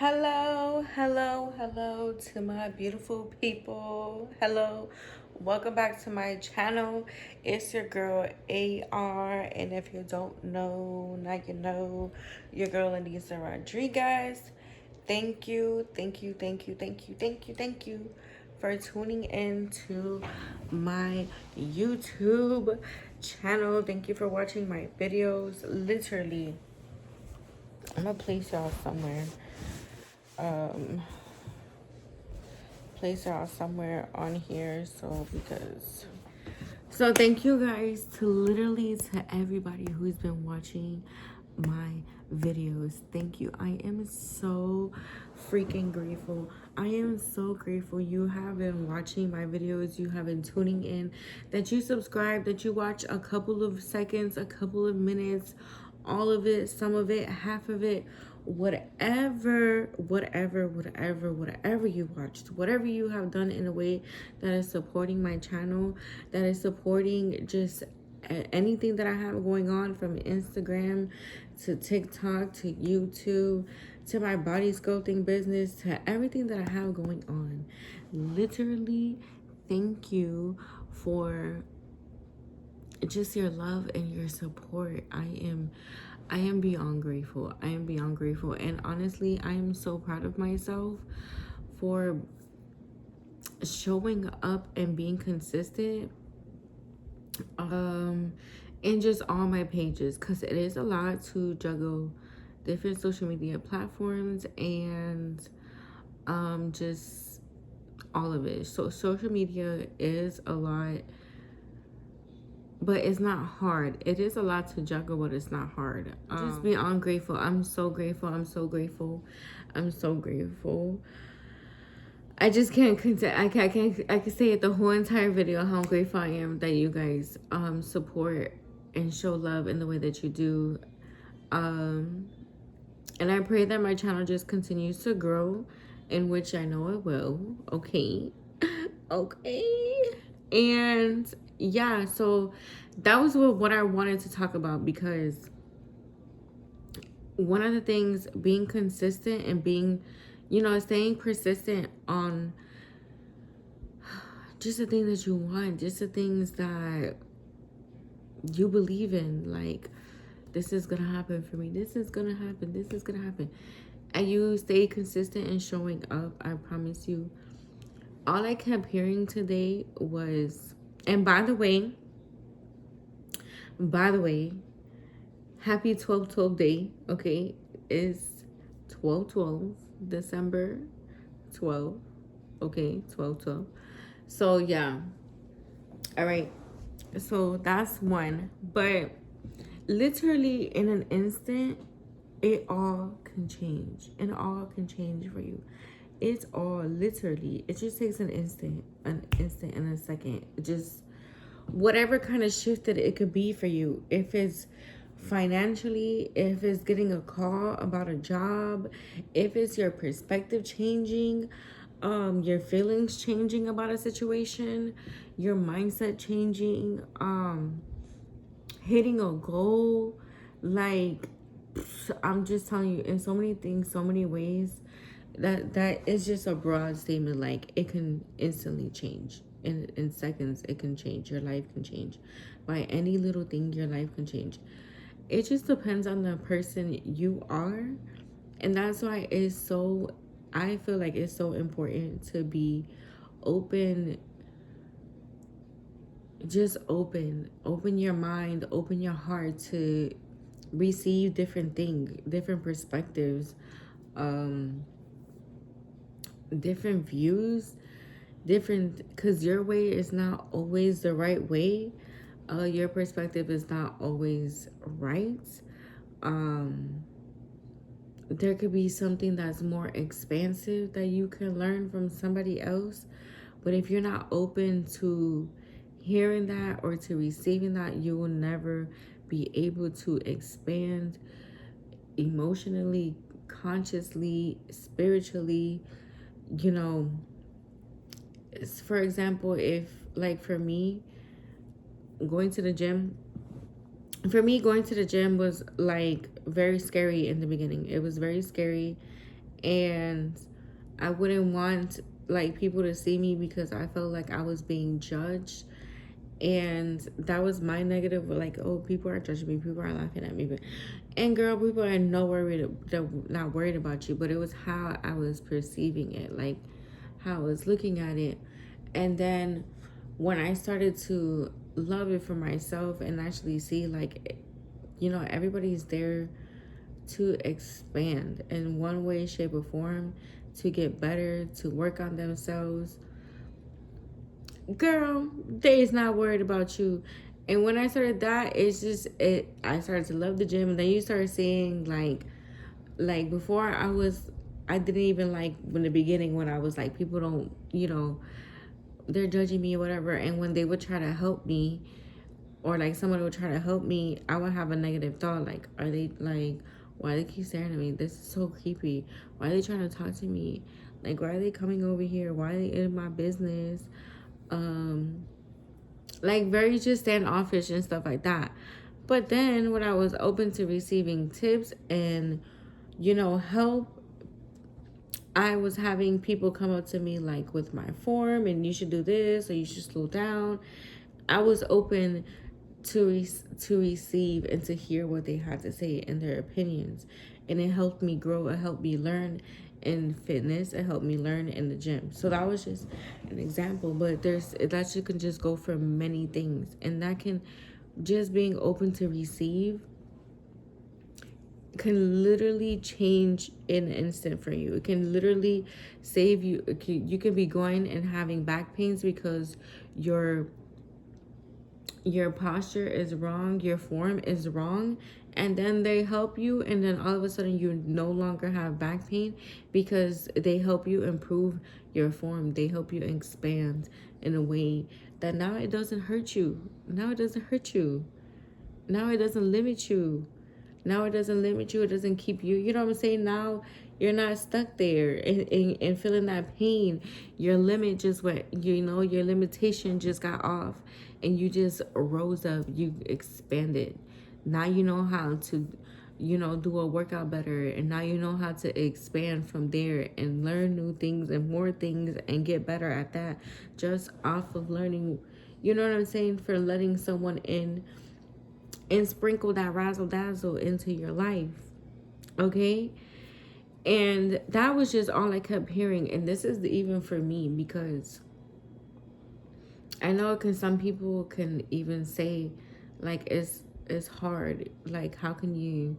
Hello, hello, hello to my beautiful people. Hello, welcome back to my channel. It's your girl AR, and if you don't know, now you know, your girl Anissa Rodriguez. Thank you, thank you, thank you, thank you, thank you, thank you for tuning in to my YouTube channel. Thank you for watching my videos. Literally, I'm gonna place y'all somewhere. um Place y'all somewhere on here, so thank you guys to everybody who's been watching my videos. Thank you. I am so freaking grateful. I am so grateful you have been watching my videos, you have been tuning in, that you subscribe, that you watch a couple of seconds, a couple of minutes, all of it, some of it, half of it, whatever you watched, whatever you have done in a way that is supporting my channel, that is supporting just anything that I have going on, from Instagram to TikTok to YouTube to my body sculpting business to everything that I have going on. Literally, thank you for just your love and your support. I am beyond grateful. I am beyond grateful. And honestly, I am so proud of myself for showing up and being consistent in just all my pages, because it is a lot to juggle different social media platforms and just all of it. So social media is a lot, but it's not hard. It is a lot to juggle, but it's not hard. Just beyond grateful. I'm so grateful. I'm so grateful. I'm so grateful. I just can't I can say it the whole entire video how grateful I am that you guys support and show love in the way that you do. And I pray that my channel just continues to grow, in which I know it will. Okay. Okay. And yeah, so that was what I wanted to talk about, because one of the things, being consistent and being, staying persistent on just the things that you want, just the things that you believe in. Like, this is gonna happen for me, this is gonna happen, this is gonna happen, and you stay consistent and showing up. I promise you, all I kept hearing today was, and by the way, happy 12/12 day. Okay, it's 12/12, December 12. Okay, 12/12. So yeah, all right, so that's one. But literally in an instant, it all can change. It all can change for you. It's all literally, it just takes an instant and a second. Just whatever kind of shift that it could be for you. If it's financially, if it's getting a call about a job, if it's your perspective changing, your feelings changing about a situation, your mindset changing, hitting a goal. Like, I'm just telling you, in so many things, so many ways, that is just a broad statement. Like, it can instantly change. In seconds, it can change. Your life can change. By any little thing, your life can change. It just depends on the person you are. And that's why I feel like it's so important to be open. Just open your mind, open your heart to receive different things, different perspectives, different views, different, because your way is not always the right way. Your perspective is not always right. There could be something that's more expansive that you can learn from somebody else. But if you're not open to hearing that or to receiving that, you will never be able to expand emotionally, consciously, spiritually. For example, if, like, going to the gym, going to the gym was like very scary in the beginning. It was very scary. and I wouldn't want like people to see me because I felt like I was being judged. And that was my negative, like, oh, people are judging me, people are laughing at me. But, and girl, people are they're not worried about you, but it was how I was perceiving it, like how I was looking at it. And then when I started to love it for myself and actually see, like, everybody's there to expand in one way, shape, or form, to get better, to work on themselves. Girl, they is not worried about you. And when I started that, I started to love the gym. And then you start seeing like before I didn't even like in the beginning when I was like, people don't, they're judging me or whatever. And when they would try to help me, or like someone would try to help me, I would have a negative thought, like, are they like, why they keep staring at me? This is so creepy. Why are they trying to talk to me? Like, why are they coming over here? Why are they in my business? Like, very just standoffish and stuff like that. But then when I was open to receiving tips and help, I was having people come up to me like with my form, and you should do this or you should slow down. I was open to receive and to hear what they had to say and their opinions, and it helped me grow. It helped me learn in fitness. It helped me learn in the gym. So that was just an example, but that you can just go for many things, and that can just being open to receive can literally change in an instant for you. It can literally save you. You can be going and having back pains because your posture is wrong, your form is wrong, and then they help you, and then all of a sudden you no longer have back pain because they help you improve your form. They help you expand in a way that now it doesn't hurt you. Now it doesn't hurt you. Now it doesn't limit you. Now it doesn't limit you. It doesn't keep you. You know what I'm saying? Now you're not stuck there and feeling that pain. Your limit just went, your limitation just got off and you just rose up. You expanded. Now you know how to, do a workout better. And now you know how to expand from there and learn new things and more things and get better at that just off of learning. You know what I'm saying? For letting someone in and sprinkle that razzle dazzle into your life. Okay? And that was just all I kept hearing. And this is even for me, because I know some people can even say like it's hard. Like, how can you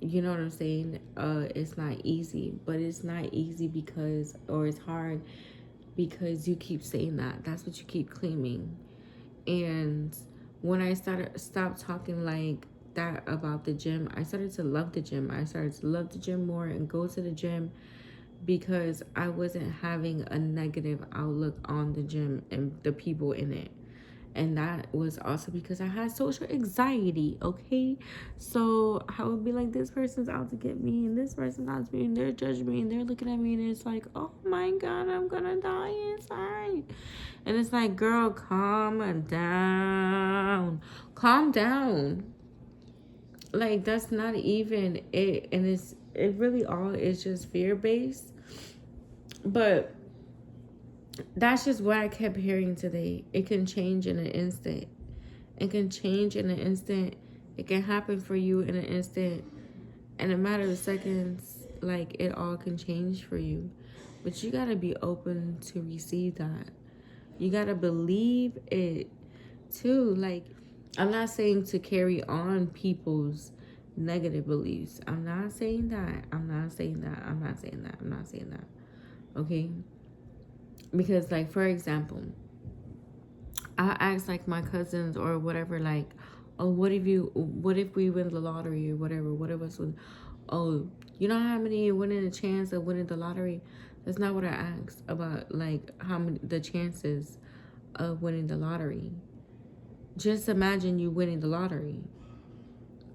know what I'm saying? It's not easy. But it's not easy because, or it's hard because you keep saying that. That's what you keep claiming. And when I stopped talking like that about the gym, I started to love the gym. I started to love the gym more and go to the gym because I wasn't having a negative outlook on the gym and the people in it. And that was also because I had social anxiety, okay? So I would be like, this person's out to get me, and this person's out to me, and they're judging me, and they're looking at me, and it's like, oh my God, I'm gonna die inside. And it's like, girl, calm down. Calm down. Like, that's not even it. And it really all is just fear-based. But that's just what I kept hearing today. It can change in an instant. It can change in an instant. It can happen for you in an instant. In a matter of seconds, like, it all can change for you. But you gotta be open to receive that. You gotta believe it too. Like, I'm not saying to carry on people's negative beliefs. I'm not saying that. I'm not saying that. I'm not saying that. I'm not saying that. Okay? Because, like, for example, I ask like my cousins or whatever, like, oh, what if we win the lottery or whatever? What if us would, oh, you know how many you winning a chance of winning the lottery? That's not what I asked about, like, how many the chances of winning the lottery. Just imagine you winning the lottery,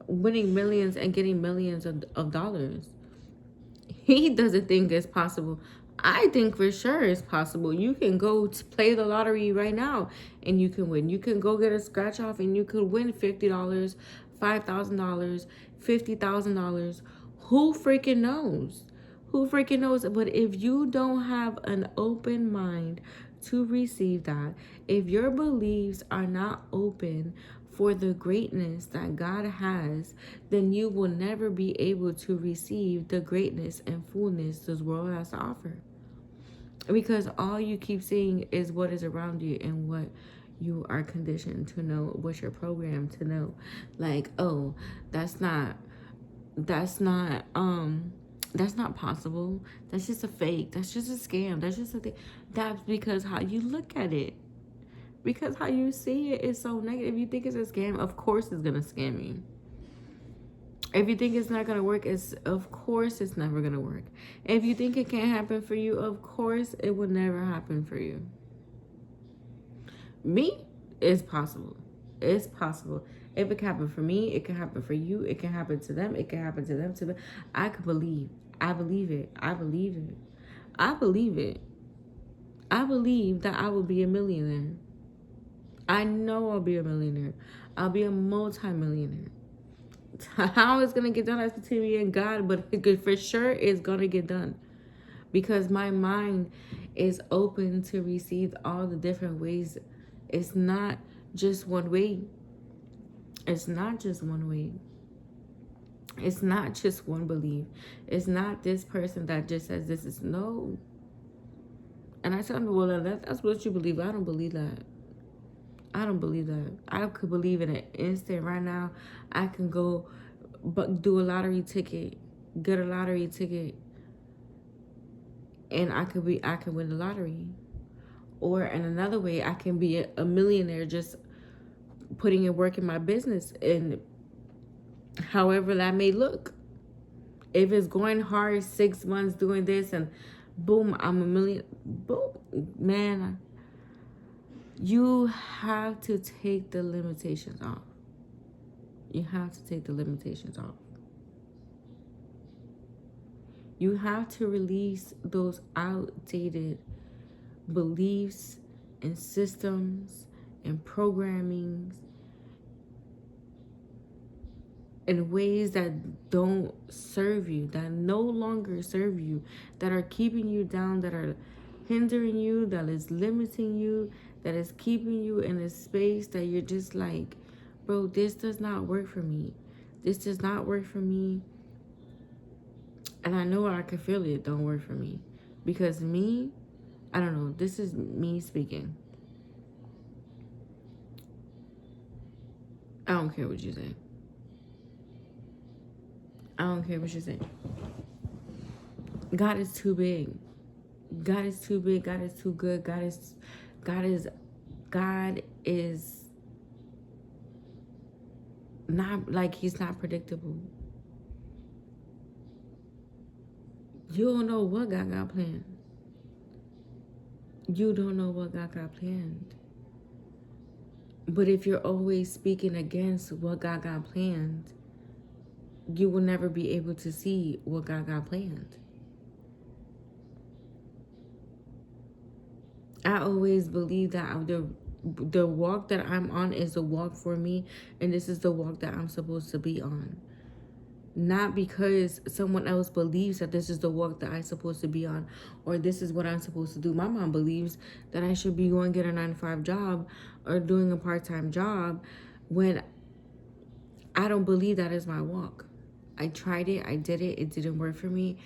winning millions and getting millions of dollars. He doesn't think it's possible. I think for sure it's possible. You can go to play the lottery right now and you can win. You can go get a scratch off and you could win $50, $5,000, $50,000. Who freaking knows? Who freaking knows? But if you don't have an open mind to receive that, if your beliefs are not open for the greatness that God has, then you will never be able to receive the greatness and fullness this world has to offer. Because all you keep seeing is what is around you and what you are conditioned to know, what you're programmed to know. Like, oh, that's not that's not that's not possible. That's just a fake. That's just a scam. That's just a thing. That's because how you look at it. Because how you see it is so negative. You think it's a scam, of course it's gonna scam you. If you think it's not gonna work, it's of course it's never gonna work. If you think it can't happen for you, of course it will never happen for you. Me, it's possible. It's possible. If it can happen for me, it can happen for you. It can happen to them. It can happen to them. To them. I could believe. I believe it. I believe it. I believe it. I believe that I will be a millionaire. I know I'll be a millionaire. I'll be a multi-millionaire. How it's gonna get done, that's between me and God, but for sure it's gonna get done. Because my mind is open to receive all the different ways. It's not just one way. It's not just one way. It's not just one belief. It's not this person that just says this is no. And I tell them, well, that's what you believe. I don't believe that. I don't believe that. I could believe in an instant right now. I can go do a lottery ticket, get a lottery ticket, and I can win the lottery. Or in another way, I can be a millionaire just putting in work in my business, and however that may look. If it's going hard 6 months doing this and boom, I'm a million. Boom, man. You have to take the limitations off. You have to take the limitations off. You have to release those outdated beliefs and systems and programmings in ways that don't serve you, that no longer serve you, that are keeping you down, that are hindering you, that is limiting you, that is keeping you in a space that you're just like, bro, this does not work for me. This does not work for me. And I know I can feel it don't work for me. Because me, I don't know, this is me speaking. I don't care what you say. I don't care what you say. God is too big. God is too big. God is too good. God is not like, he's not predictable. You don't know what God got planned. You don't know what God got planned. But if you're always speaking against what God got planned, you will never be able to see what God got planned. I always believe that the walk that I'm on is the walk for me, and this is the walk that I'm supposed to be on. Not because someone else believes that this is the walk that I'm supposed to be on, or this is what I'm supposed to do. My mom believes that I should be going to get a 9-to-5 job or doing a part-time job, when I don't believe that is my walk. I tried it. I did it. It didn't work for me.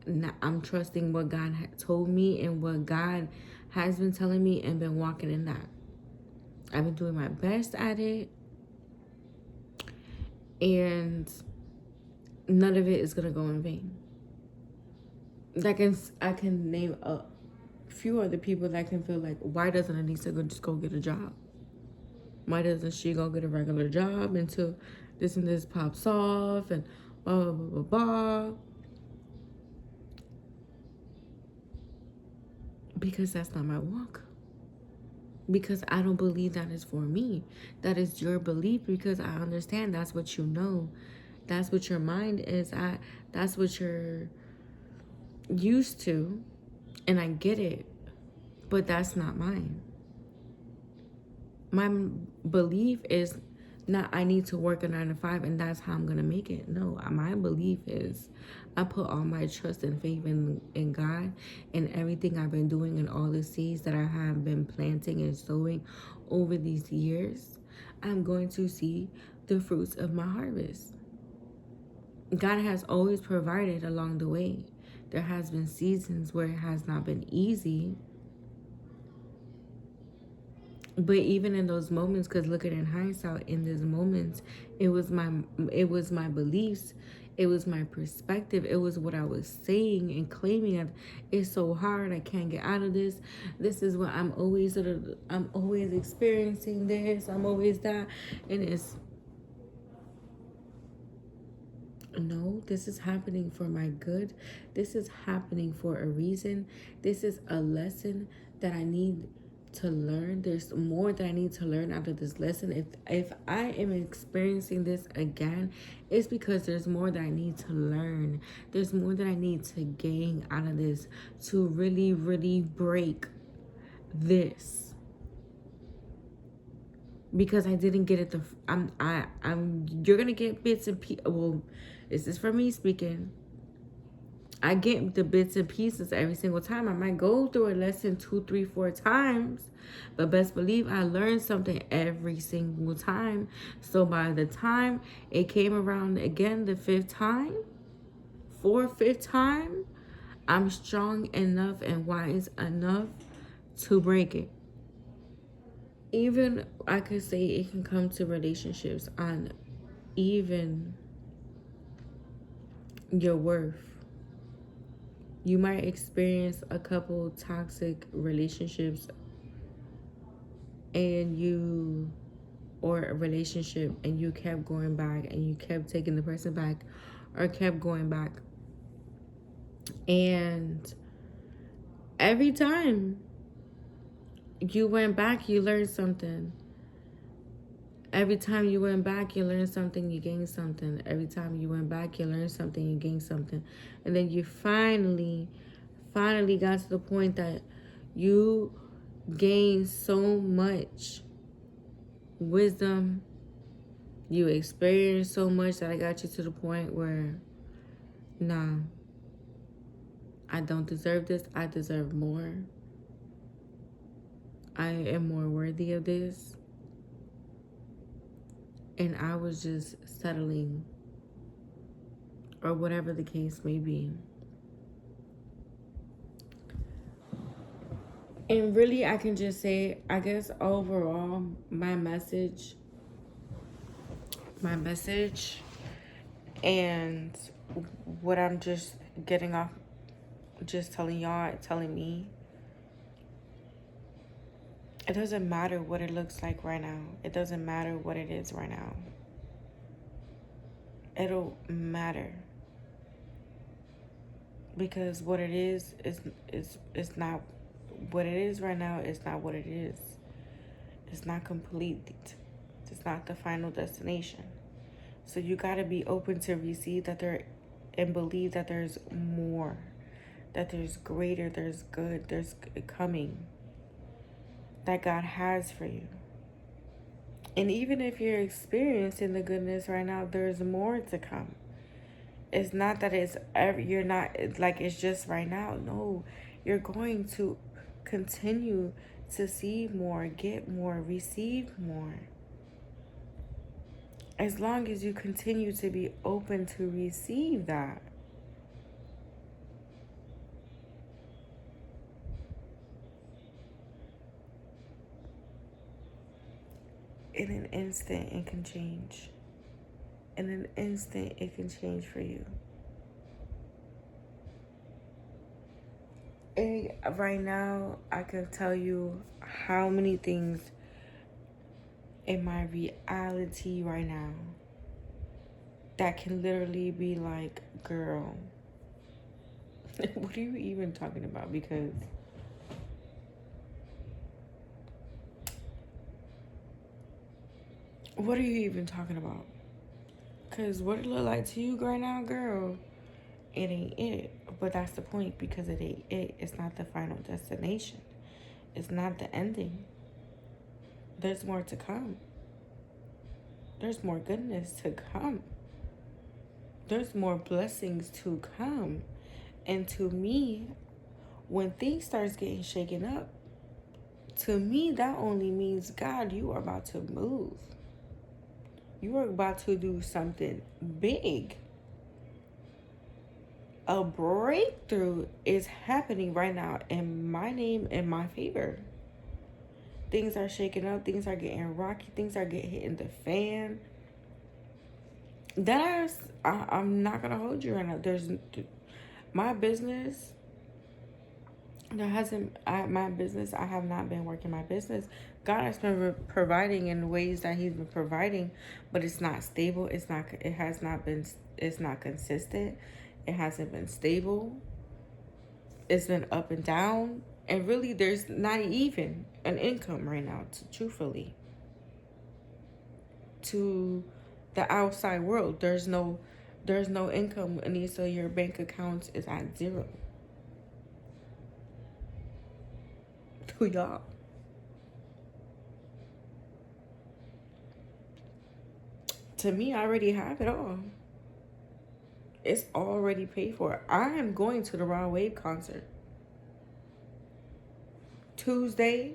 Now I'm trusting what God had told me and what God has been telling me, and been walking in that. I've been doing my best at it, and none of it is gonna go in vain. I can name a few other people that can feel like, why doesn't Anissa just go get a job? Why doesn't she go get a regular job until this and this pops off and blah blah blah blah blah? Because that's not my walk. Because I don't believe that is for me. That is your belief, because I understand that's what you know. That's what your mind is. That's what you're used to. And I get it. But that's not mine. My belief is Not I need to work a 9 to 5 and that's how I'm gonna make it. No, my belief is I put all my trust and faith in God, and everything I've been doing and all the seeds that I have been planting and sowing over these years. I'm going to see the fruits of my harvest. God has always provided along the way. There has been seasons where it has not been easy, but even in those moments, because looking in hindsight, in those moments, it was my beliefs, it was my perspective, it was what I was saying and claiming that it's so hard, I can't get out of this. This is what I'm always experiencing this, I'm always that. And it's no, this is happening for my good. This is happening for a reason. This is a lesson that I need to learn. There's more that I need to learn out of this lesson. If I am experiencing this again, it's because there's more that I need to learn. There's more that I need to gain out of this to really, really break this. Because I didn't get it I'm you're gonna get bits and pieces. Well, this is for me speaking. I get the bits and pieces every single time. I might go through a lesson 2, 3, 4 times, but best believe I learned something every single time. So by the time it came around again the fifth time, I'm strong enough and wise enough to break it. Even I could say it can come to relationships on even your worth. You might experience a couple toxic relationships and you or a relationship and you kept going back and you kept taking the person back or kept going back. And every time you went back, you learned something. Every time you went back, you learned something, you gained something. Every time you went back, you learned something, you gained something. And then you finally got to the point that you gained so much wisdom. You experienced so much that I got you to the point where, nah, I don't deserve this. I deserve more. I am more worthy of this. And I was just settling, or whatever the case may be. And really, I can just say, I guess overall, my message, and what I'm just getting off, just telling y'all, telling me, it doesn't matter what it looks like right now. It doesn't matter what it is right now. It'll matter. Because what it is not what it is right now. Is not what it is. It's not complete. It's not the final destination. So you got to be open to receive that there and believe that there's more, that there's greater, there's good, there's coming, that God has for you. And even if you're experiencing the goodness right now, there's more to come. It's not that you're not, like it's just right now. No, you're going to continue to see more, get more, receive more. As long as you continue to be open to receive that. In an instant, it can change. In an instant, it can change for you. And right now, I can tell you how many things in my reality right now that can literally be like, girl, what are you even talking about? Because what are you even talking about? Because what it look like to you right now, girl, it ain't it. But that's the point, because it ain't it. It's not the final destination. It's not the ending. There's more to come. There's more goodness to come. There's more blessings to come. And to me, when things starts getting shaken up, to me that only means, God, you are about to move. You are about to do something big. A breakthrough is happening right now in my name, in my favor. Things are shaking up. Things are getting rocky. Things are getting hit in the fan. I'm not gonna hold you right now. There's my business. There hasn't my business. I have not been working my business. God has been providing in ways that He's been providing, but it's not stable. It's not. It has not been. It's not consistent. It hasn't been stable. It's been up and down, and really, there's not even an income right now. Truthfully, to the outside world, there's no income, and so your bank account is at zero. To y'all. To me, I already have it all. It's already paid for. I am going to the Raw Wave concert. Tuesday,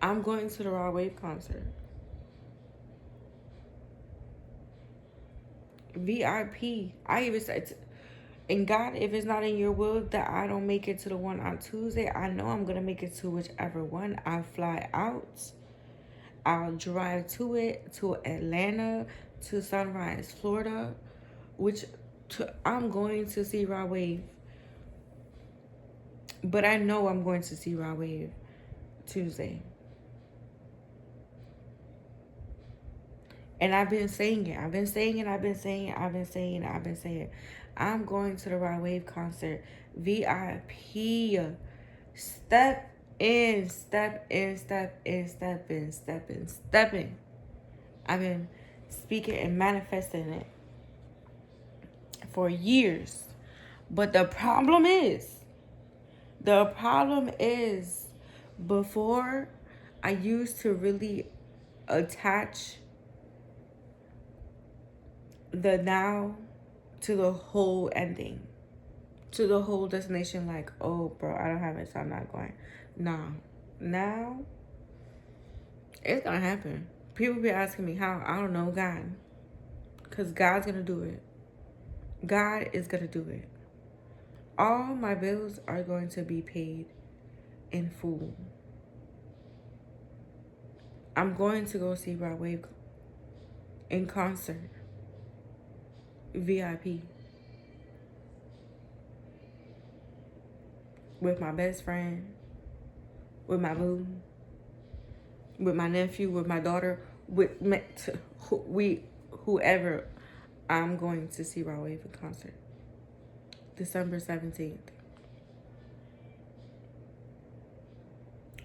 I'm going to the Raw Wave concert. VIP. I even said, and God, if it's not in your will that I don't make it to the one on Tuesday, I know I'm going to make it to whichever one. I'll fly out. I'll drive to it, to Atlanta, to Sunrise, Florida, I'm going to see Raw Wave. But I know I'm going to see Raw Wave Tuesday. And I've been saying it. I've been saying it. I've been saying it. I've been saying it. I've been saying it. I'm going to the Raw Wave concert. VIP. Step in, step in, step in, step in, step in, step in. I've been speaking and manifesting it for years. But the problem is, before I used to really attach the now to the whole ending, to the whole destination. Like, oh, bro, I don't have it, so I'm not going. Nah, now it's gonna happen. People be asking me how. I don't know, God, because God's gonna do it. God is gonna do it. All my bills are going to be paid in full. I'm going to go see Rod Wave in concert. VIP. With my best friend. With my boo. With my nephew. With my daughter. Whoever. I'm going to see Rod Wave in concert. December 17th.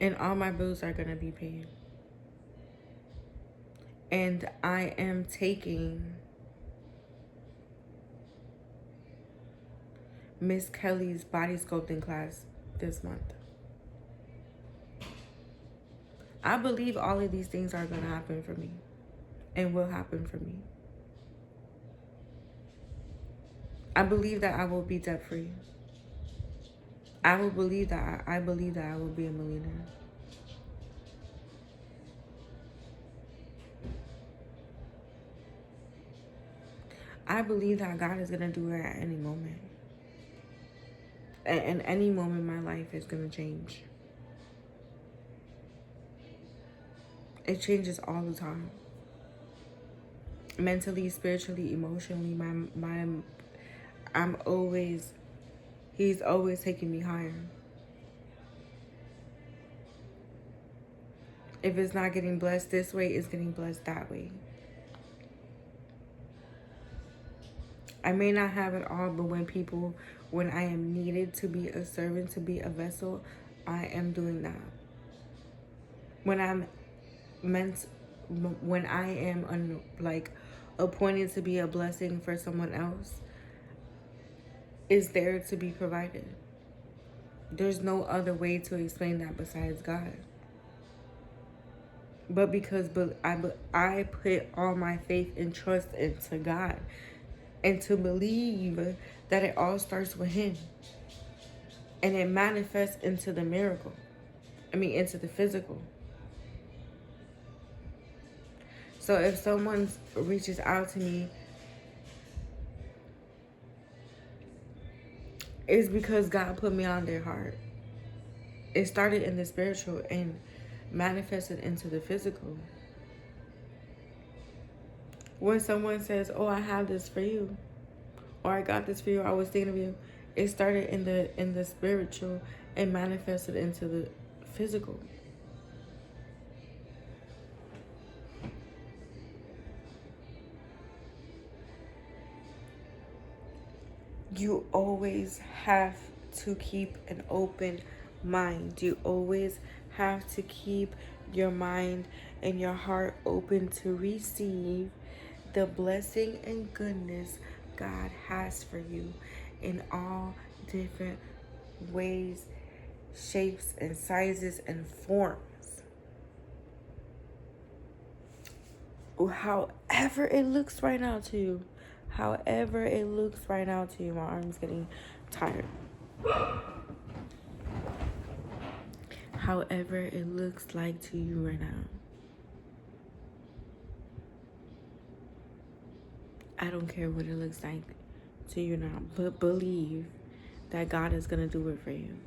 And all my bills are going to be paid. And I am taking Miss Kelly's body sculpting class this month. I believe all of these things are going to happen for me and will happen for me. I believe that I will be debt free. I believe that I will be a millionaire. I believe that God is going to do it at any moment. And any moment my life is going to change. It changes all the time. Mentally, spiritually, emotionally, He's always taking me higher. If it's not getting blessed this way, it's getting blessed that way. I may not have it all, but when I am needed to be a servant, to be a vessel, I am doing that. When I am appointed to be a blessing for someone else, is there to be provided. There's no other way to explain that besides God. but because I put all my faith and trust into God, and to believe that it all starts with Him, and it manifests into the miracle. Into the physical. So if someone reaches out to me, it's because God put me on their heart. It started in the spiritual and manifested into the physical. When someone says, "Oh, I have this for you," or "I got this for you," "I was thinking of you," it started in the spiritual and manifested into the physical. You always have to keep an open mind. You always have to keep your mind and your heart open to receive the blessing and goodness God has for you in all different ways, shapes, and sizes and forms. However it looks right now to you. However it looks right now to you. My arm's getting tired. However it looks like to you right now. I don't care what it looks like to you now, but believe that God is going to do it for you.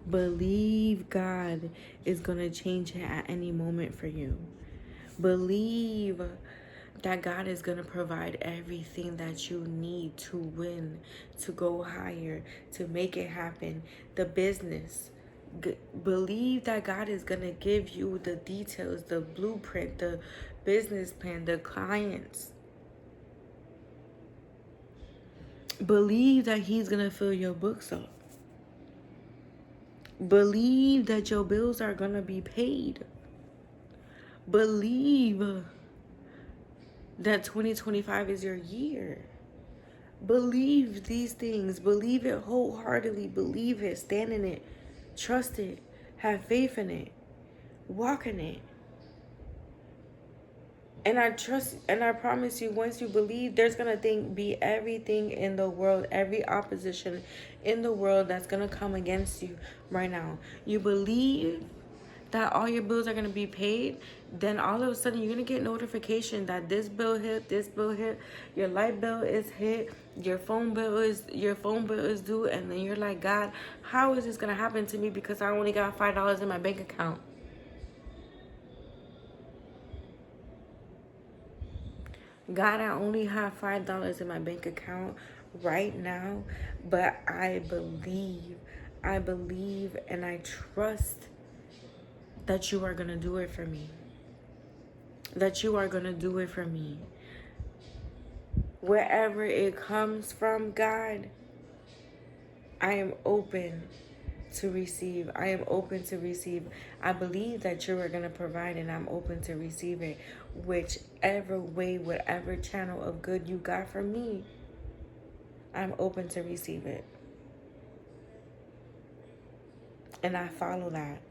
Believe God is going to change it at any moment for you. Believe that God is going to provide everything that you need to win, to go higher, to make it happen. The business. Believe that God is going to give you the details, the blueprint, the business plan, the clients. Believe that He's going to fill your books up. Believe that your bills are going to be paid. Believe that 2025 is your year. Believe these things. Believe it wholeheartedly. Believe it. Stand in it. Trust it. Have faith in it. Walk in it. And I trust and I promise you, once you believe, there's going to be everything in the world, every opposition in the world that's going to come against you right now. You believe that all your bills are going to be paid, then all of a sudden you're going to get notification that this bill hit, your light bill is hit, your phone bill is due, and then you're like, God, how is this going to happen to me because I only got $5 in my bank account? God, I only have $5 in my bank account right now, but I believe, and I trust that you are going to do it for me. That you are going to do it for me. Wherever it comes from, God, I am open to receive. I am open to receive. I believe that you are going to provide, and I'm open to receive it. Whichever way, whatever channel of good you got for me, I'm open to receive it. And I follow that.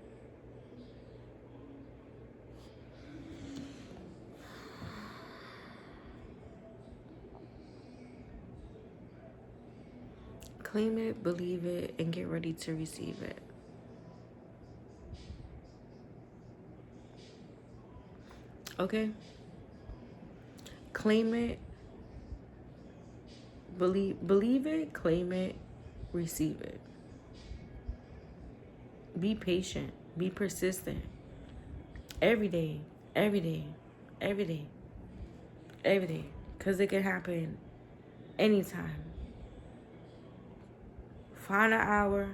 Claim it, believe it, and get ready to receive it. Okay? Claim it, believe it, claim it, receive it. Be patient, be persistent. Every day, every day, every day, every day. Because it can happen anytime. Find an hour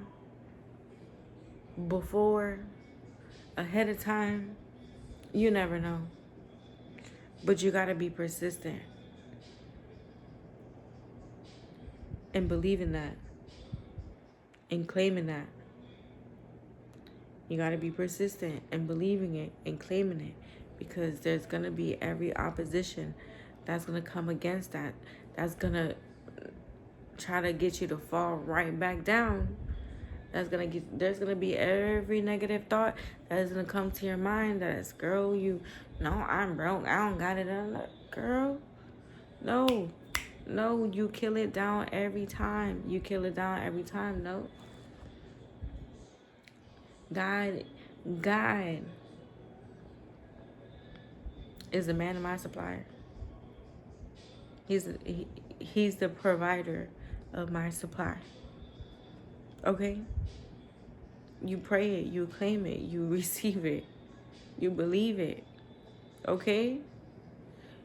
before, ahead of time. You never know. But you got to be persistent and believing that and claiming that. You got to be persistent and believing it and claiming it, because there's going to be every opposition that's going to come against that. That's going to try to get you to fall right back down. there's gonna be every negative thought that is gonna come to your mind. That is, girl, you, no, I'm broke. I don't got it. Girl, no, no, you kill it down every time. You kill it down every time. No, God, God is the man of my supplier. He's the provider of my supply. Okay? You pray it, you claim it, you receive it, you believe it. Okay?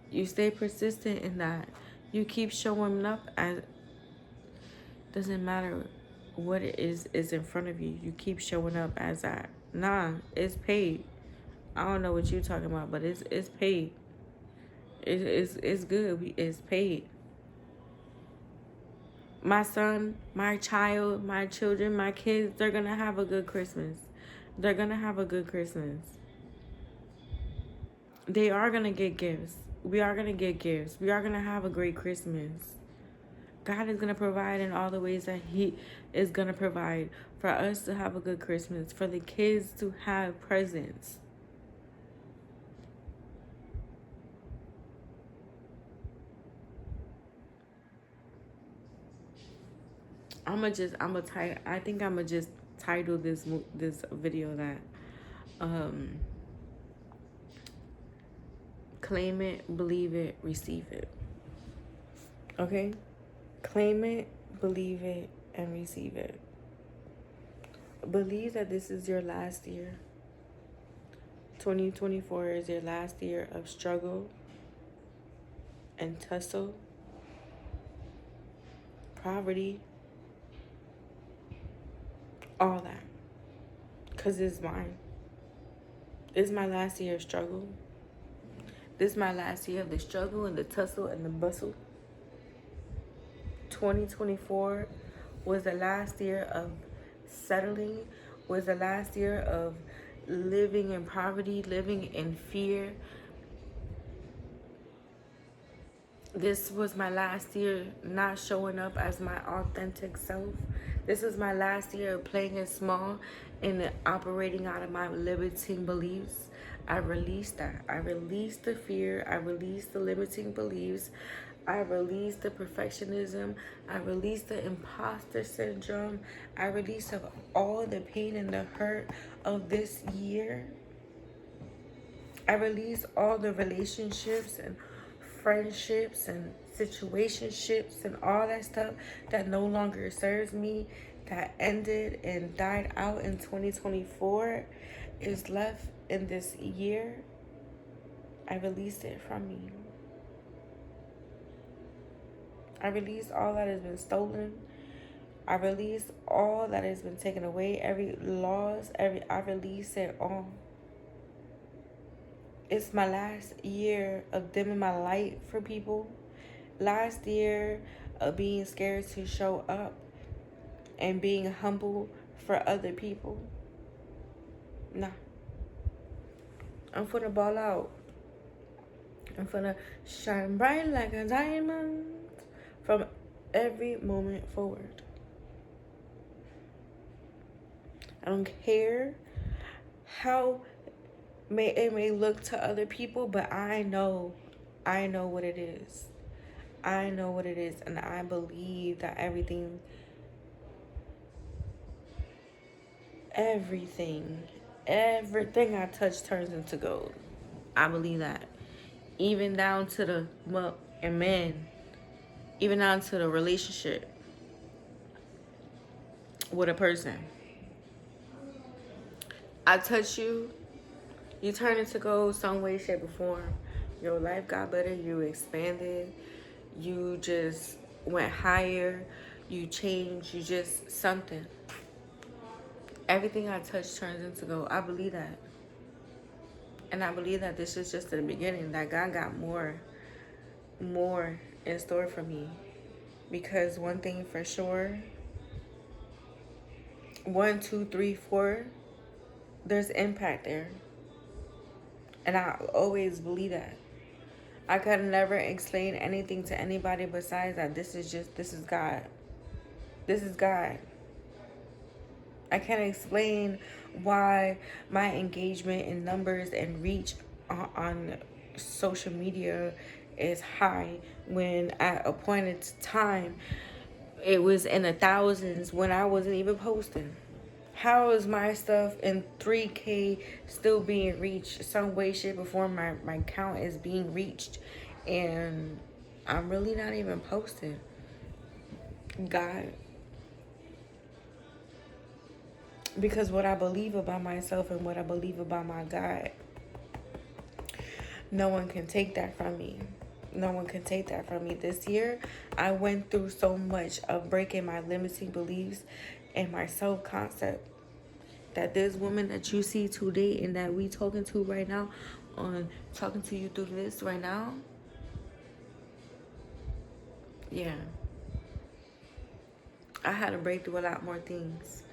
You stay persistent in that. You keep showing up. As doesn't matter what it is in front of you. You keep showing up as that. Nah, it's paid. I don't know what you're talking about, but it's paid. It's good. It's paid. My son, my child, my children, my kids, they're gonna have a good Christmas. They're gonna have a good Christmas. They are gonna get gifts. We are gonna get gifts. We are gonna have a great Christmas. God is gonna provide in all the ways that He is gonna provide for us to have a good Christmas, for the kids to have presents. I think I'ma just title this video that, claim it, believe it, receive it. Okay? Claim it, believe it, and receive it. Believe that this is your last year. 2024 is your last year of struggle and tussle, poverty, all that. Because it's mine. This is my last year of struggle. This is my last year of the struggle and the tussle and the bustle. 2024 was the last year of settling, was the last year of living in poverty, living in fear. This was my last year not showing up as my authentic self. This is my last year of playing it small and operating out of my limiting beliefs. I released that. I released the fear. I released the limiting beliefs. I released the perfectionism. I released the imposter syndrome. I released of all the pain and the hurt of this year. I released all the relationships and friendships and situationships and all that stuff that no longer serves me, that ended and died out in 2024, is left in this year. I released it from me. I released all that has been stolen. I released all that has been taken away. Every loss, I release it all. It's my last year of dimming my light for people. Last year of being scared to show up and being humble for other people. Nah. I'm finna ball out. I'm finna shine bright like a diamond from every moment forward. I don't care how it may look to other people, but I know what it is. I know what it is, and I believe that everything I touch turns into gold. I believe that. Even down to the and men, even down to the relationship with a person. I touch you, you turn into gold some way, shape, or form. Your life got better, you expanded, you just went higher, you changed, you just something. Everything I touch turns into gold. I believe that. And I believe that this is just the beginning, that God got more in store for me. Because one thing for sure, 1, 2, 3, 4, there's impact there. And I always believe that. I could never explain anything to anybody besides that this is God. This is God. I can't explain why my engagement in numbers and reach on social media is high when at a point in time it was in the thousands when I wasn't even posting. How is my stuff in 3K still being reached some way, shape, or form? My count is being reached, and I'm really not even posting. God, because what I believe about myself and what I believe about my God, no one can take that from me. No one can take that from me. This year, I went through so much of breaking my limiting beliefs and my self concept that this woman that you see today and that we talking to right now, on talking to you through this right now, yeah, I had to break through a lot more things,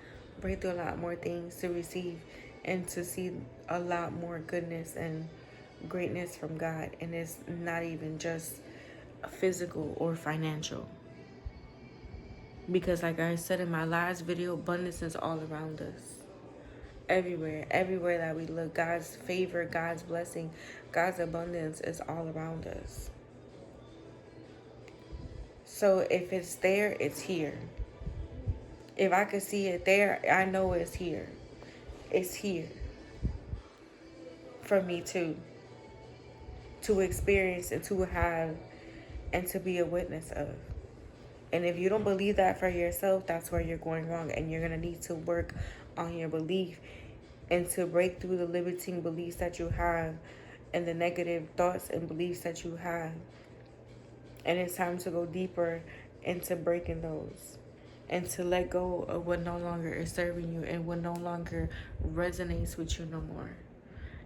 to receive and to see a lot more goodness and greatness from God. And it's not even just physical or financial. Because like I said in my last video, abundance is all around us. Everywhere that we look, God's favor, God's blessing, God's abundance is all around us. So if it's there, it's here. If I could see it there, I know it's here. It's here for me to experience and to have and to be a witness of. And if you don't believe that for yourself, that's where you're going wrong. And you're going to need to work on your belief and to break through the limiting beliefs that you have and the negative thoughts and beliefs that you have. And it's time to go deeper into breaking those and to let go of what no longer is serving you and what no longer resonates with you no more.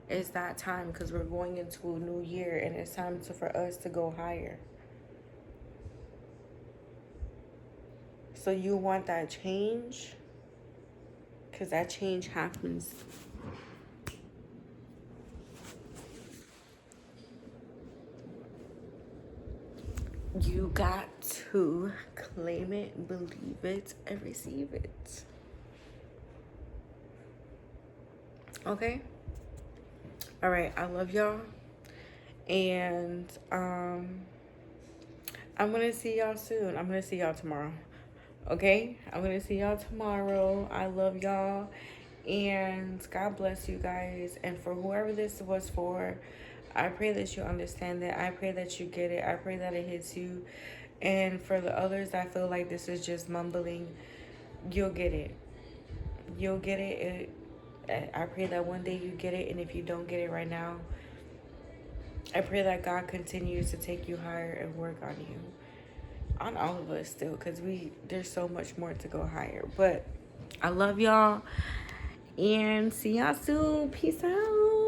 It's that time because we're going into a new year and it's time for us to go higher. So you want that change? Because that change happens. You got to claim it, believe it, and receive it. Okay? All right, I love y'all. And I'm going to see y'all soon. I'm going to see y'all tomorrow. Okay? I'm going to see y'all tomorrow. I love y'all. And God bless you guys. And for whoever this was for, I pray that you understand it. I pray that you get it. I pray that it hits you. And for the others that feel like this is just mumbling, you'll get it. You'll get it. I pray that one day you get it. And if you don't get it right now, I pray that God continues to take you higher and work on you. On all of us still, because there's so much more to go higher. But I love y'all. And see y'all soon. Peace out.